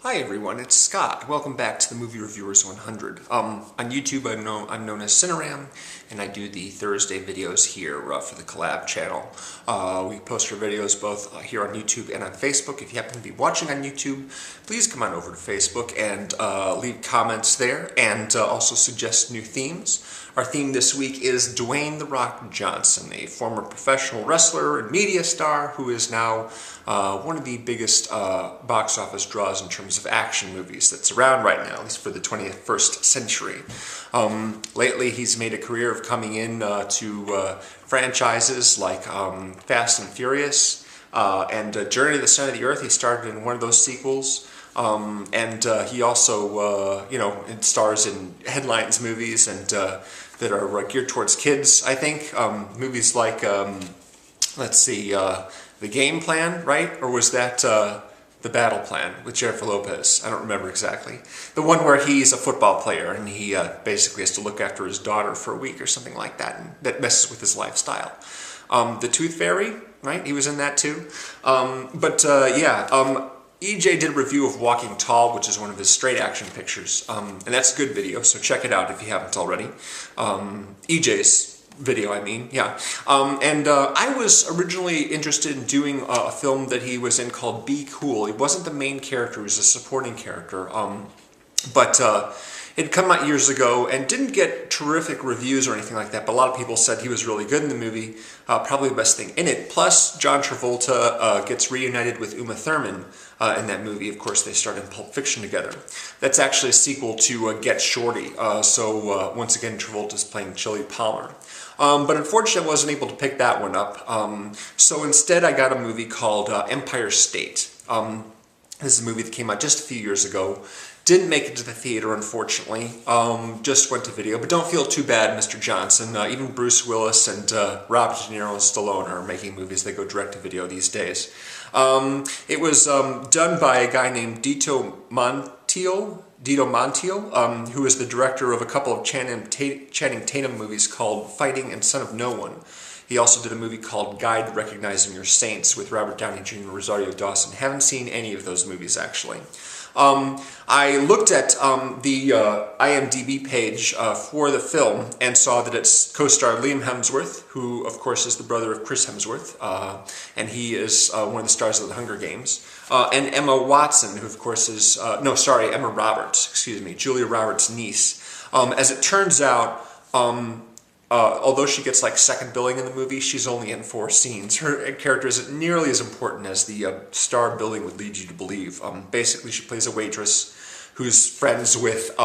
Hi everyone, it's Scott. Welcome back to the Movie Reviewers 100. On YouTube I'm known as Cineram, and I do the Thursday videos here for the Collab channel. We post our videos both here on YouTube and on Facebook. If you happen to be watching on YouTube, please come on over to Facebook and leave comments there, and also suggest new themes. Our theme this week is Dwayne "The Rock" Johnson, a former professional wrestler and media star who is now one of the biggest box office draws in terms of action movies that's around right now, at least for the 21st century. Lately, he's made a career of coming in to franchises like Fast and Furious and Journey to the Center of the Earth. He started in one of those sequels. And he also, stars in headlines movies and that are geared towards kids, I think. Movies like, let's see, The Game Plan, right? Or was that The Battle Plan with Jennifer Lopez? I don't remember exactly. The one where he's a football player and he basically has to look after his daughter for a week or something like that, and that messes with his lifestyle. The Tooth Fairy, right? He was in that too. EJ did a review of Walking Tall, which is one of his straight action pictures, and that's a good video, so check it out if you haven't already. EJ's video, I mean, yeah. I was originally interested in doing a film that he was in called Be Cool. He wasn't the main character, he was a supporting character, it had come out years ago and didn't get terrific reviews or anything like that, but a lot of people said he was really good in the movie, probably the best thing in it. Plus, John Travolta gets reunited with Uma Thurman in that movie. Of course, they starred in Pulp Fiction together. That's actually a sequel to Get Shorty, once again, Travolta's playing Chili Palmer. But unfortunately, I wasn't able to pick that one up, so instead I got a movie called Empire State. This is a movie that came out just a few years ago. Didn't make it to the theater, unfortunately. Just went to video. But don't feel too bad, Mr. Johnson. Even Bruce Willis and Robert De Niro and Stallone are making movies that go direct to video these days. It was done by a guy named Dito Montiel, who is the director of a couple of Channing Tatum movies called Fighting and Son of No One. He also did a movie called Guide Recognizing Your Saints with Robert Downey Jr. and Rosario Dawson. Haven't seen any of those movies, actually. I looked at the IMDb page for the film and saw that it's co-starred Liam Hemsworth, who, of course, is the brother of Chris Hemsworth, and he is one of the stars of The Hunger Games, and Emma Watson, who, of course, is... Emma Roberts, excuse me, Julia Roberts' niece. As it turns out... although she gets like second billing in the movie, she's only in 4 scenes. Her character isn't nearly as important as the star billing would lead you to believe. Basically, she plays a waitress who's friends with the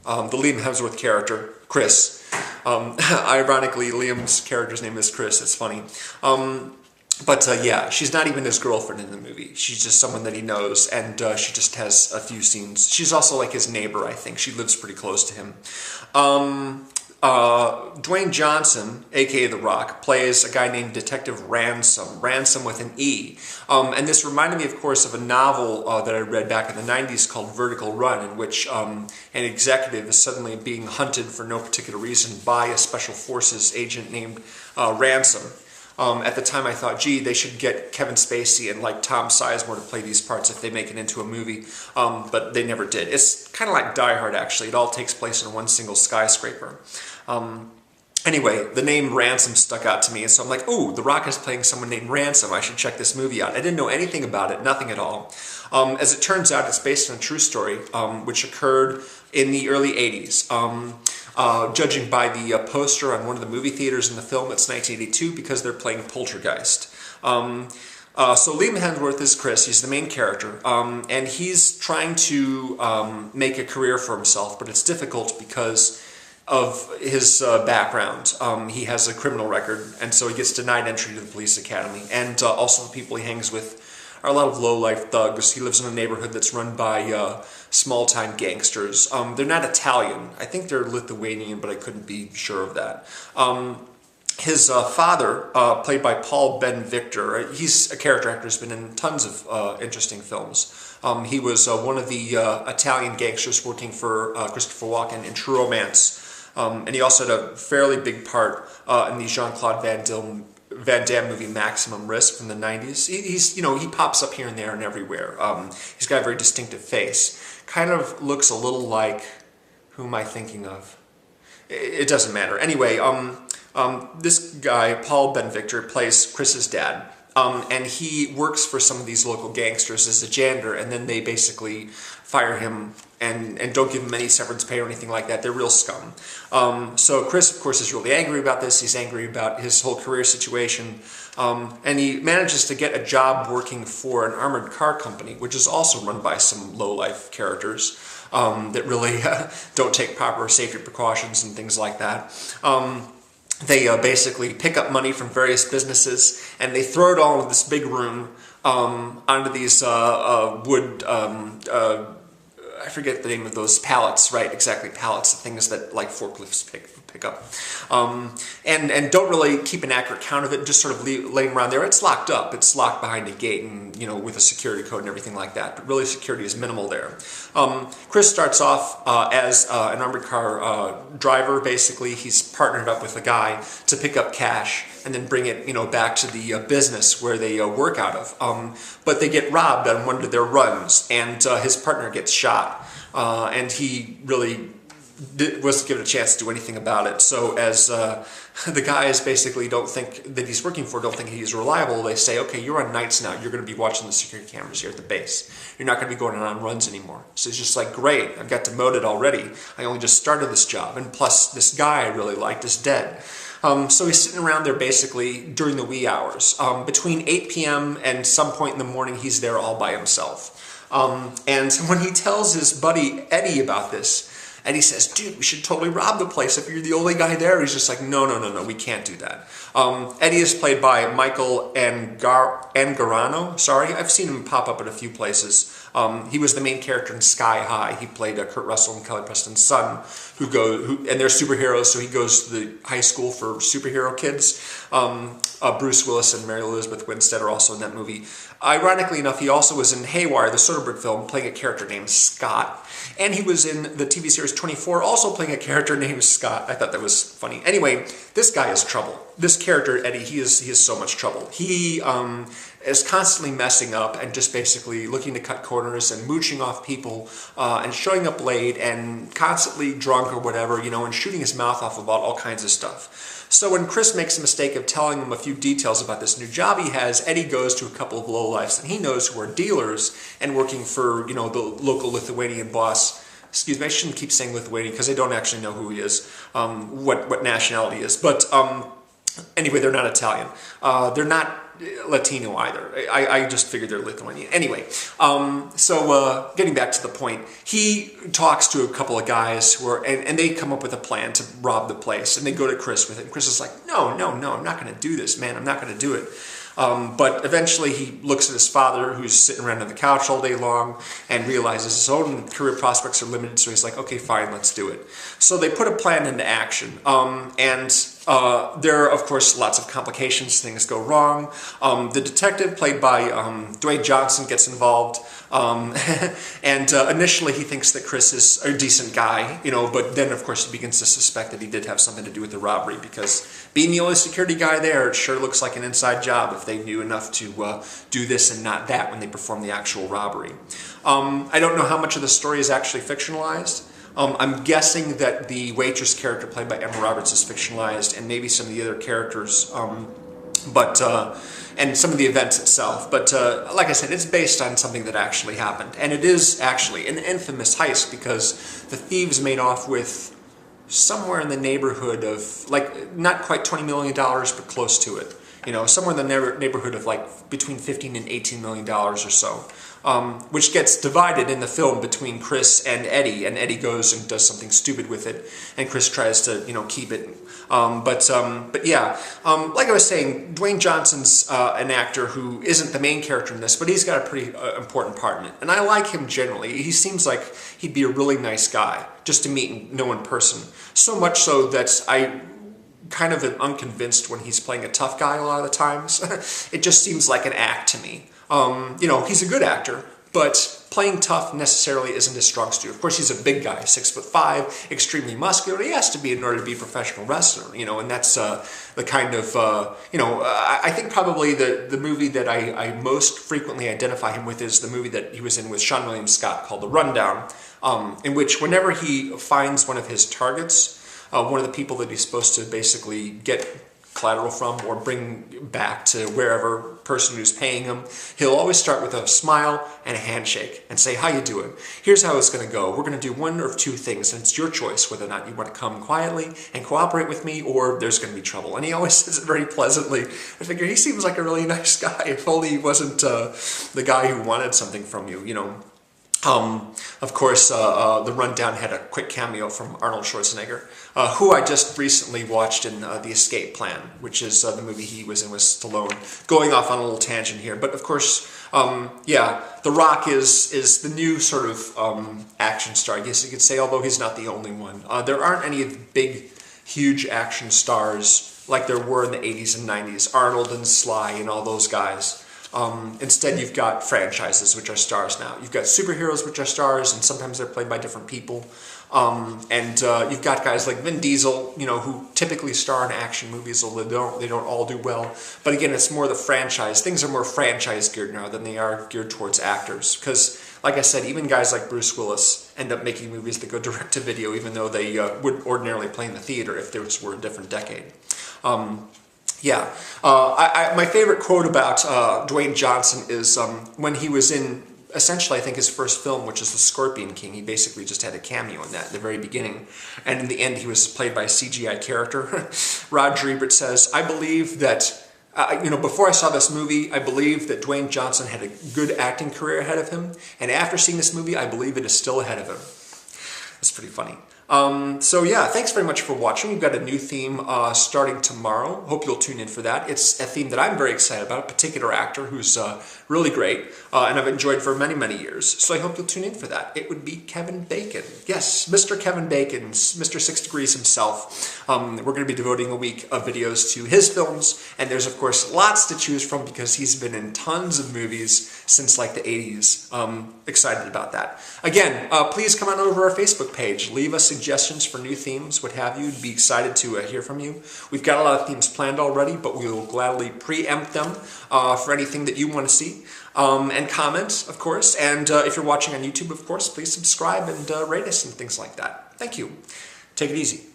Liam Hemsworth character, Chris. Ironically, Liam's character's name is Chris. It's funny. Yeah, she's not even his girlfriend in the movie. She's just someone that he knows, and she just has a few scenes. She's also like his neighbor, I think. She lives pretty close to him. Dwayne Johnson, aka The Rock, plays a guy named Detective Ransome, Ransome with an E. And this reminded me, of course, of a novel that I read back in the 90s called Vertical Run, in which an executive is suddenly being hunted for no particular reason by a special forces agent named Ransome. At the time I thought, gee, they should get Kevin Spacey and like Tom Sizemore to play these parts if they make it into a movie, but they never did. It's kind of like Die Hard, actually. It all takes place in one single skyscraper. Anyway, the name Ransome stuck out to me, and so I'm like, ooh, The Rock is playing someone named Ransome. I should check this movie out. I didn't know anything about it, nothing at all. As it turns out, it's based on a true story, which occurred in the early 80s. Judging by the poster on one of the movie theaters in the film, it's 1982 because they're playing Poltergeist. So Liam Hemsworth is Chris, he's the main character, and he's trying to make a career for himself, but it's difficult because of his background. He has a criminal record, and so he gets denied entry to the police academy, and also the people he hangs with are a lot of low-life thugs. He lives in a neighborhood that's run by small-time gangsters. They're not Italian. I think they're Lithuanian, but I couldn't be sure of that. His father, played by Paul Ben Victor, he's a character actor who's been in tons of interesting films. He was one of the Italian gangsters working for Christopher Walken in True Romance. And he also had a fairly big part in the Jean-Claude Van Van Damme movie Maximum Risk from the 90s. He's, you know, he pops up here and there and everywhere. He's got a very distinctive face. Kind of looks a little like, who am I thinking of? It doesn't matter. Anyway, this guy, Paul Ben-Victor, plays Chris's dad. And he works for some of these local gangsters as a janitor, and then they basically fire him and don't give him any severance pay or anything like that. They're real scum. So Chris, of course, is really angry about this. He's angry about his whole career situation. And he manages to get a job working for an armored car company, which is also run by some low-life characters that really don't take proper safety precautions and things like that. They basically pick up money from various businesses and they throw it all into this big room onto these wood, I forget the name of those pallets, right? Exactly, pallets, things that like forklifts pick up. And don't really keep an accurate count of it, just sort of laying around there. It's locked up. It's locked behind a gate and, you know, with a security code and everything like that. But really security is minimal there. Chris starts off as an armored car driver, basically. He's partnered up with a guy to pick up cash and then bring it, you know, back to the business where they work out of. But they get robbed on one of their runs, and his partner gets shot. And he really wasn't given a chance to do anything about it. So as the guys basically don't think that he's working for, don't think he's reliable, they say, okay, you're on nights now. You're going to be watching the security cameras here at the base. You're not going to be going on runs anymore. So it's just like, great, I've got demoted already. I only just started this job. And plus, this guy I really liked is dead. So he's sitting around there basically during the wee hours. Between 8 p.m. and some point in the morning, he's there all by himself. And when he tells his buddy Eddie about this, Eddie says, dude, we should totally rob the place if you're the only guy there. He's just like, no, we can't do that. Eddie is played by Michael Angarano. Sorry, I've seen him pop up at a few places. He was the main character in Sky High. He played Kurt Russell and Kelly Preston's son, and they're superheroes, so he goes to the high school for superhero kids. Bruce Willis and Mary Elizabeth Winstead are also in that movie. Ironically enough, he also was in Haywire, the Soderbergh film, playing a character named Scott. And he was in the TV series 24, also playing a character named Scott. I thought that was funny. Anyway, this guy is trouble. This character, Eddie, he is so much trouble. He is constantly messing up and just basically looking to cut corners and mooching off people and showing up late and constantly drunk or whatever, you know, and shooting his mouth off about all kinds of stuff. So when Chris makes a mistake of telling him a few details about this new job he has, Eddie goes to a couple of lowlifes and he knows who are dealers and working for, you know, the local Lithuanian boss. Excuse me, I shouldn't keep saying Lithuanian because I don't actually know who he is, what nationality he is. But anyway, they're not Italian. They're not Latino either. I just figured they're Lithuanian. Anyway, so getting back to the point, he talks to a couple of guys who are, and they come up with a plan to rob the place, and they go to Chris with it. And Chris is like, no, I'm not going to do this, man. I'm not going to do it. But eventually he looks at his father, who's sitting around on the couch all day long, and realizes his own career prospects are limited, so he's like, okay, fine, let's do it. So they put a plan into action, and there are, of course, lots of complications. Things go wrong. The detective, played by Dwayne Johnson, gets involved. And initially he thinks that Chris is a decent guy, you know, but then, of course, he begins to suspect that he did have something to do with the robbery, because being the only security guy there, it sure looks like an inside job if they knew enough to do this and not that when they perform the actual robbery. I don't know how much of the story is actually fictionalized. I'm guessing that the waitress character played by Emma Roberts is fictionalized, and maybe some of the other characters, and some of the events itself. But like I said, it's based on something that actually happened. And it is actually an infamous heist, because the thieves made off with somewhere in the neighborhood of, like, not quite $20 million, but close to it. You know, somewhere in the neighborhood of like between $15 and $18 million or so, which gets divided in the film between Chris and Eddie goes and does something stupid with it, and Chris tries to, you know, keep it. But yeah, like I was saying, Dwayne Johnson's an actor who isn't the main character in this, but he's got a pretty important part in it, and I like him generally. He seems like he'd be a really nice guy just to meet and know in person. So much so that I kind of am unconvinced when he's playing a tough guy a lot of the times. It just seems like an act to me. You know, he's a good actor, but playing tough necessarily isn't his strong suit. Of course, he's a big guy, 6'5", extremely muscular. He has to be in order to be a professional wrestler, you know, and that's the kind of, you know, I think probably the movie that I most frequently identify him with is the movie that he was in with Sean William Scott called The Rundown, in which whenever he finds one of his targets, one of the people that he's supposed to basically get collateral from or bring back to wherever person who's paying him, he'll always start with a smile and a handshake and say, how you doing? Here's how it's going to go. We're going to do one of two things, and it's your choice whether or not you want to come quietly and cooperate with me, or there's going to be trouble. And he always says it very pleasantly. I figure he seems like a really nice guy, if only he wasn't the guy who wanted something from you, you know. Of course, The Rundown had a quick cameo from Arnold Schwarzenegger, who I just recently watched in The Escape Plan, which is the movie he was in with Stallone. Going off on a little tangent here, but of course, yeah, The Rock is the new sort of action star, I guess you could say, although he's not the only one. There aren't any big, huge action stars like there were in the 80s and 90s, Arnold and Sly and all those guys. Instead, you've got franchises, which are stars now. You've got superheroes, which are stars, and sometimes they're played by different people. And you've got guys like Vin Diesel, you know, who typically star in action movies, although they don't all do well. But again, it's more the franchise. Things are more franchise geared now than they are geared towards actors. Because, like I said, even guys like Bruce Willis end up making movies that go direct to video, even though they would ordinarily play in the theater if this were a different decade. Yeah, my favorite quote about Dwayne Johnson is when he was in, essentially, I think his first film, which is The Scorpion King. He basically just had a cameo in that at the very beginning. And in the end, he was played by a CGI character. Roger Ebert says, I believe that, you know, before I saw this movie, I believe that Dwayne Johnson had a good acting career ahead of him. And after seeing this movie, I believe it is still ahead of him. That's pretty funny. So yeah, thanks very much for watching. We've got a new theme starting tomorrow. Hope you'll tune in for that. It's a theme that I'm very excited about, a particular actor who's really great, and I've enjoyed for many, many years. So I hope you'll tune in for that. It would be Kevin Bacon. Yes, Mr. Kevin Bacon, Mr. 6 Degrees himself. We're going to be devoting a week of videos to his films, and there's of course lots to choose from because he's been in tons of movies since like the 80s. Excited about that. Again, please come on over to our Facebook page. Leave us suggestions for new themes, what have you. Be excited to hear from you. We've got a lot of themes planned already, but we will gladly preempt them for anything that you want to see. And comment, of course. And if you're watching on YouTube, of course, please subscribe and rate us and things like that. Thank you. Take it easy.